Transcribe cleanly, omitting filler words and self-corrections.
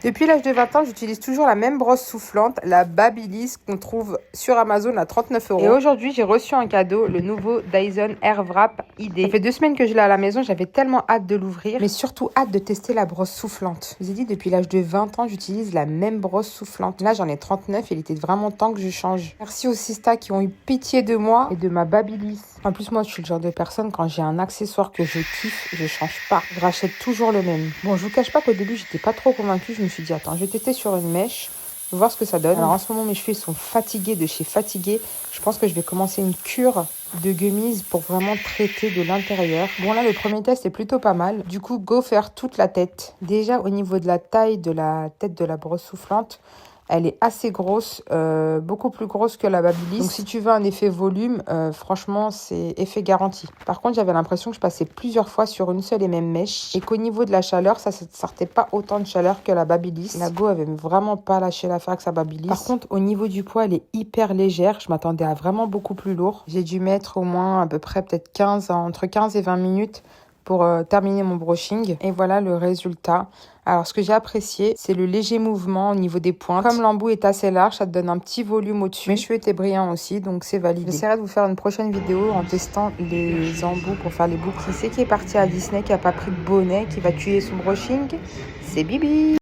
Depuis l'âge de 20 ans, j'utilise toujours la même brosse soufflante, la Babyliss, qu'on trouve sur Amazon à 39 €. Et aujourd'hui, j'ai reçu un cadeau, le nouveau Dyson Airwrap ID. Ça fait 2 semaines que je l'ai à la maison, j'avais tellement hâte de l'ouvrir, mais surtout hâte de tester la brosse soufflante. Je vous ai dit, depuis l'âge de 20 ans, j'utilise la même brosse soufflante. Là, j'en ai 39 et il était vraiment temps que je change. Merci aux Sista qui ont eu pitié de moi et de ma Babyliss. En plus, moi, je suis le genre de personne, quand j'ai un accessoire que je kiffe, je change pas. Je rachète toujours le même. Bon, je vous cache pas qu'au début, j'étais pas trop convaincue. Je me suis dit, attends, je vais tester sur une mèche, voir ce que ça donne. Alors, en ce moment, mes cheveux sont fatigués de chez Fatigué. Je pense que je vais commencer une cure de gummies pour vraiment traiter de l'intérieur. Bon, là, le premier test est plutôt pas mal. Du coup, go faire toute la tête. Déjà, au niveau de la taille de la tête de la brosse soufflante, elle est assez grosse, beaucoup plus grosse que la Babyliss. Donc si tu veux un effet volume, franchement, c'est effet garanti. Par contre, j'avais l'impression que je passais plusieurs fois sur une seule et même mèche et qu'au niveau de la chaleur, ça ne sortait pas autant de chaleur que la Babyliss. La Go avait vraiment pas lâché l'affaire avec sa Babyliss. Par contre, au niveau du poids, elle est hyper légère. Je m'attendais à vraiment beaucoup plus lourd. J'ai dû mettre au moins à peu près peut-être entre 15 et 20 minutes pour terminer mon brushing. Et voilà le résultat. Alors, ce que j'ai apprécié, c'est le léger mouvement au niveau des pointes. Comme l'embout est assez large, ça te donne un petit volume au-dessus. Mes cheveux étaient brillants aussi, donc c'est validé. J'essaierai de vous faire une prochaine vidéo en testant les embouts pour faire les boucles. Qui c'est qui est parti à Disney, qui a pas pris de bonnet, qui va tuer son brushing? C'est Bibi!